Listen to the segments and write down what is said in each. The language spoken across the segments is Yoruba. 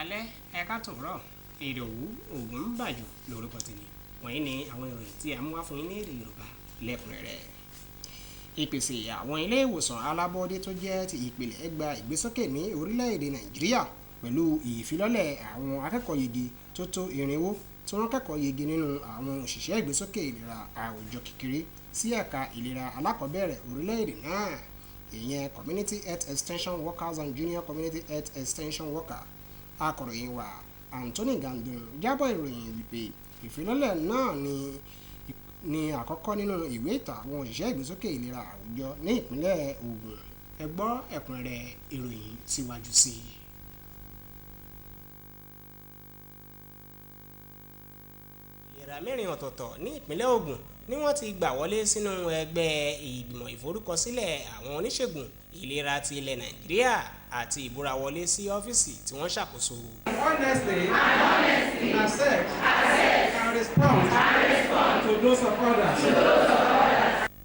káalẹ́ ẹ káàtòrọ̀ Ìdòwú Ògúnbàjò lórúkọ tèmi. Wọ̀nyí ni àwọn ìròyìn tí a mú wá fún yín ní èdè Yorùbá lẹ́kùnrẹ́rẹ́. Ìpèsè àwọn ilé ìwòsàn alábọ́dé tó jẹ́ ti ìpìlẹ̀ gba ìgbésókè ní orílẹ̀-èdè Nàìjíríà pẹ̀lú ìfilọ́lẹ̀ àwọn akẹ́kọ̀ọ́ yege tó tó 400 tí wọ́n kẹ́kọ̀ọ́ yege nínú àwọn òṣìṣẹ́ ìgbésókè ìlera àwùjọ kékeré sí ẹ̀ka ìlera alákọ̀ọ́bẹ̀rẹ̀ orílẹ̀-èdè náà. Ìyẹn Community Health Extension Workers and Junior Community Health Extension Worker. Akọ̀ròyìn wa Anthony Gandun jábọ̀ ìròyìn wípé ìfilọ́lẹ̀ náà ni àkọ́kọ́ nínú ìwé ìtàn àwọn òṣìṣẹ́ ìgbésókè ìlera àwùjọ ní ìpínlẹ̀ Ògùn. Ẹ gbọ́ ẹ̀kúnrẹ́rẹ́ ìròyìn síwájú sí i. Ìlera mẹ́rin ọ̀tọ̀ọ̀tọ̀ ní ìpínlẹ̀ Ògùn ni wọ́n ti gbà wọlé sínú ẹgbẹ́ ìgbìmọ̀ ìforúkọsílẹ̀ àwọn oníṣègùn ìlera ti ilẹ̀ Nàìjíríà àti ìbúrawọlé sí ọ́fíìsì tí wọ́n ṣàkóso. Honestly, accept and respond to those of others.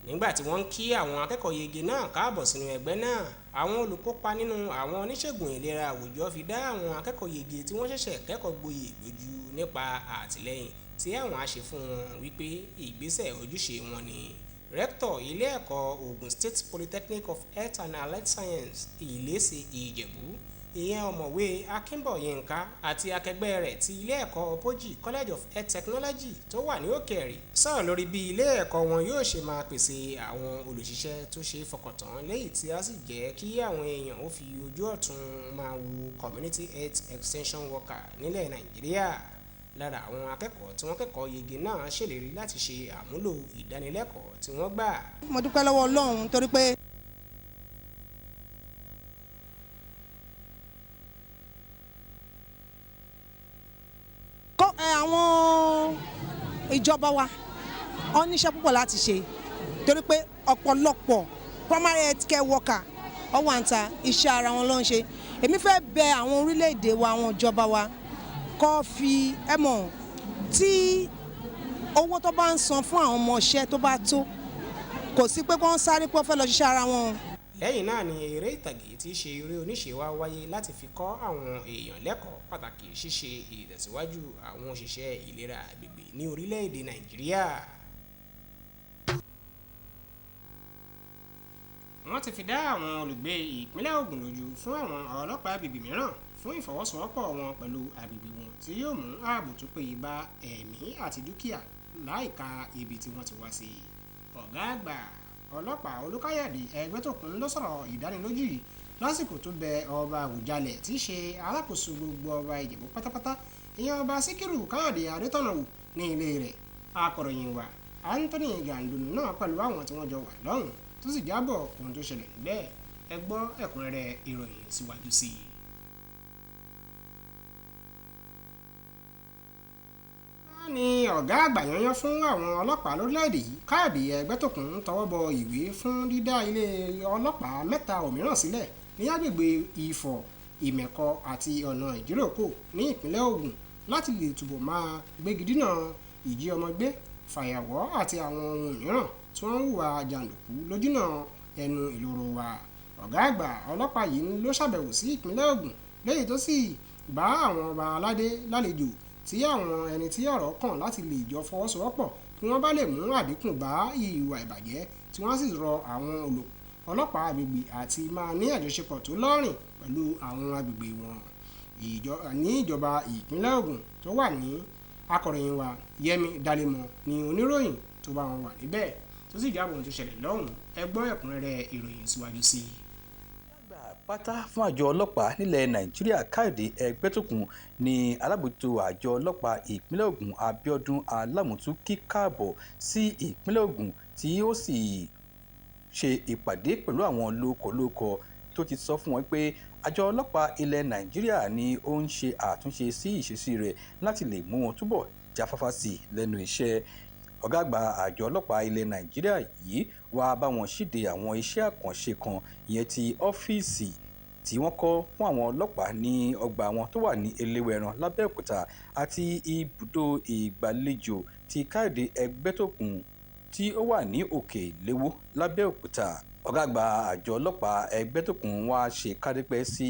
Nígbà tí wọ́n ń kí àwọn akẹ́kọ̀ọ́ yege náà káàbọ̀ sínú ẹgbẹ́ náà, àwọn olùkópa nínú àwọn oníṣègùn ìlera àwùjọ fi dá àwọn akẹ́kọ̀ọ́ yege tí wọ́n ṣẹ̀ṣẹ̀ kẹ́kọ̀ọ́ gboyè lójú nípa àtìlẹ́yìn tí àwọn á ṣe fún wọn wípé ìgbésẹ̀ ojúṣe wọn ni. Rẹ́ktọ̀ ilé ẹ̀kọ́ Ogun State Polytechnic of Health and Allied Science Ìlẹ́sì Ìjẹ̀bú ìyẹn ọ̀mọ̀wé Akínbọ̀yínká àti akẹgbẹ́ rẹ̀ ti ilé ẹ̀kọ́ Poji College of Health Technology tó wà ní Òkèèrè sọ̀rọ̀ lórí bí ilé ẹ̀kọ́ wọn yóò ṣe máa pèsè àwọn olùṣiṣẹ́ tó ṣe fọkàntán lẹ́yìn tí a sì jẹ́ kí àwọn èèyàn ó fi ojú ọ̀tún máa wo Community Health Extension Worker nílẹ̀ Nàìjíríà. Lára àwọn akẹ́kọ̀ọ́ tí wọ́n kẹ́kọ̀ọ́ yege náà ṣèlérí láti ṣe àmúlò ìdánilẹ́kọ̀ọ́ tí wọ́n gbà. Mo dúpẹ́ lọ́wọ́ Ọlọ́run torí pé àwọn ìjọba wa wọ́n níṣẹ́ púpọ̀ láti ṣe torí pé ọ̀pọ̀lọpọ̀ primary health care worker ọwọ́ àǹtà iṣẹ́ ara wọn ló ń ṣe. Èmi fẹ́ bẹ àwọn orílẹ̀-èdè wa àwọn ìjọba wa kó fi ẹ̀mọ̀ tí owó tó bá ń san fún àwọn ọmọ iṣẹ́ tó bá tó kò sí pé kó ń sáré pé ó fẹ́ lọ ṣiṣẹ́ ara wọn. Lẹ́yìn náà ni eré ìtàgé tí í ṣe eré oníṣe wa wáyé láti fi kọ́ àwọn èèyàn lẹ́kọ̀ọ́ pàtàkì ṣíṣe ìtẹ̀síwájú àwọn òṣìṣẹ́ ìlera agbègbè ní orílẹ̀-èdè Nàìjíríà. Wọ́n ti fi dá àwọn olùgbé ìpínlẹ̀ Ògùn lójú fún àwọn ọlọ́pàá agbègbè mìíràn fún ìfọwọ́sowọ́pọ̀ wọn pẹ̀lú agbègbè wọn tí yóò mú ààbò tó péye bá ẹ̀mí àti dúkìá láìka ibi tí wọ́n ti wá sí. Ọ̀gá àgbà ọlọ́pàá Olúkáyọ̀dé Ẹgbẹ́tókun ló sọ̀rọ̀ ìdánilójú yìí lásìkò tó bẹ ọba Àwùjalẹ̀ tí í ṣe alákòóso gbogbo ọba Ìjẹ̀bú pátápátá ìyẹn ọba Síkírù Káyọ̀dé Adétọ̀nà wò ní ilé rẹ̀. Akọ̀ròyìn wa Anthony Gandun náà pẹ̀lú àwọn tí wọ́n jọ wà lọ́hùn tó sì jábọ̀ ohun tó ṣẹlẹ̀ níbẹ̀. Ẹ gbọ́ ẹ̀kúnrẹ́rẹ́ ìròyìn síwájú sí i. Ní ọ̀gá àgbà yanyan fún àwọn ọlọ́pàá lórílẹ̀‐èdè yìí Káyọ̀dé Ẹgbẹ́tókun tọwọ́ bọ ìwé fún dídá ilé ọlọ́pàá 3 òmíràn sílẹ̀ ní agbègbè Ifọ̀, Ìmẹ̀kọ àti ọ̀nà Ìdíròkò ní ìpínlẹ̀ Ògùn láti lè túbọ̀ máa gbégi dínà ìjí ọmọ gbé, fàyàwọ́ àti àwọn ohun mìíràn tí wọ́n ń hùwà jàǹdùkú lójúnà ẹnu ìloro wa. Ọ̀gá àgbà ọlọ́pàá yìí ló ṣàbẹ̀wò sí ìpínlẹ̀ Ògùn lẹ́yìn tó sì bá àwọn ọba aládé lálejò tí àwọn ẹni tí ọ̀rọ̀ kàn láti lè jọ fọwọ́sowọ́pọ̀ kí wọ́n bá lè mú àdínkù bá ìwà ìbàjẹ́ tí wọ́n sì rọ àwọn ọlọ́pàá agbègbè àti máa ní àjọṣepọ̀ tó lọ́rìn pẹ̀lú àwọn agbègbè wọn. Ní ìjọba ìpínlẹ̀ Ògùn tó wà ní akọ̀ròyìn wa Yẹmi Dalemọ ni oníròyìn tó bá wọn wà níbẹ̀ tó sì jábọ̀ ohun tó ṣẹlẹ̀ lọ́hùn. Ẹ gbọ́ ẹ̀kúnrẹ́rẹ́ ìròyìn síwájú sí i. Pátá fún àjọ ọlọ́pàá nílẹ̀ Nàìjíríà Káyọ̀dé Ẹgbẹ́tókun ní alábòójútó àjọ ọlọ́pàá ìpínlẹ̀ Ògùn Abíọ́dún Alámùtú kí káàbọ̀ sí ìpínlẹ̀ Ògùn tí ó sì ṣe ìpàdé pẹ̀lú àwọn lókọ̀lókọ tó ti sọ fún wọn pé àjọ ọlọ́pàá ilẹ̀ Nàìjíríà ni ó ń ṣe àtúnṣe sí ìṣesí rẹ̀ láti lè mú wọn túbọ̀ jáfáfá sí lẹ́nu iṣẹ́. Ọ̀gá àgbà àjọ ọlọ́pàá ilẹ̀ Nàìjíríà yìí wá bá wọn ṣíde àwọn iṣẹ́ àkànṣe kan ìyẹn ti ọ́fíìsì tí wọ́n kọ́ fún àwọn ọlọ́pàá ní ọgbà wọn tó wà ní Eléwẹ̀ràn l'Abẹ́òkúta àti ibùdó ìgbàlejò ti Káyọ̀dé Ẹgbẹ́tókun tí ó wà ní Òkè Léwó l'Abẹ́òkúta. ọ̀gá àgbà àjọ ọlọ́pàá Ẹgbẹ́tókùn wá ṣe kádípẹ́ sí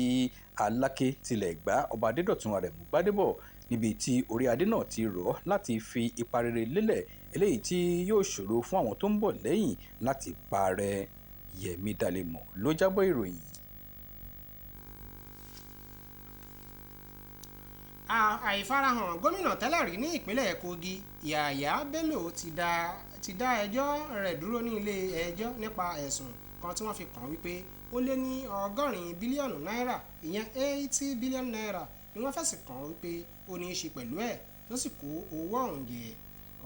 Aláké tilẹ̀ Ẹ̀gbá Ọba Adédọ̀tun Àrẹ̀mú Gbádébọ̀ níbi tí orí adé náà ti rọ̀ láti fi ipa rere lélẹ̀ eléyìí tí yóò ṣòro fún àwọn tó ń bọ̀ lẹ́yìn láti parẹ́. Yẹmí Dalẹ́mọ̀ ló jábọ̀ ìròyìn. àìfarahàn gómìnà tẹ́lẹ̀ rí ní ìpínlẹ̀ Kogi Yàyà Bello ti dá ẹjọ́ rẹ̀ dúró ní ilé ẹjọ́ nípa ẹ̀sùn kan tí wọ́n fi kàn án wípé ó lé ní 80 bílíọ̀nù náírà ìyẹn 80 bílíọ̀nù náírà ni wọ́n fẹ̀sùn kàn án wípé ó ní í ṣe pẹ̀lú ẹ̀ tó sì kó owó ọ̀hún jẹ.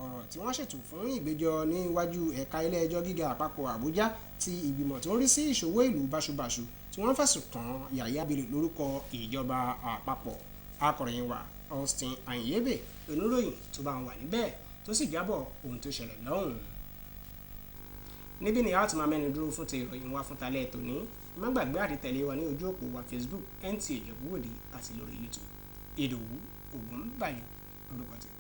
ọ̀rọ̀ tí wọ́n ṣètò fún ìgbẹ́jọ́ níwájú ẹ̀ka ilé ẹjọ́ gíga àpapọ̀ Àbújá ti ìgbìmọ̀ tó ń rí sí ìṣòwò ìlú báṣubàṣu tí wọ́n fẹ̀sùn kàn Yàyà Bello lórúkọ ìjọba àpapọ̀. Akọ̀ròyìn wa Austin Anyebe oníròyìn tó bá wà níbẹ̀ tó sì jábọ̀ ohun tó ṣẹlẹ̀ lọ́hùn. níbí ni a ti máa mẹ́nu dúró fún ti ìròyìn wa fún talẹ́ tòní. má gbàgbé àti tẹ̀lé wa ní ojú òpó wa Facebook NTA Ìjẹ̀bú-Òde àti lórí YouTube. Ìdòwú Ògúnbàyọ̀ lórúkọ tèmi.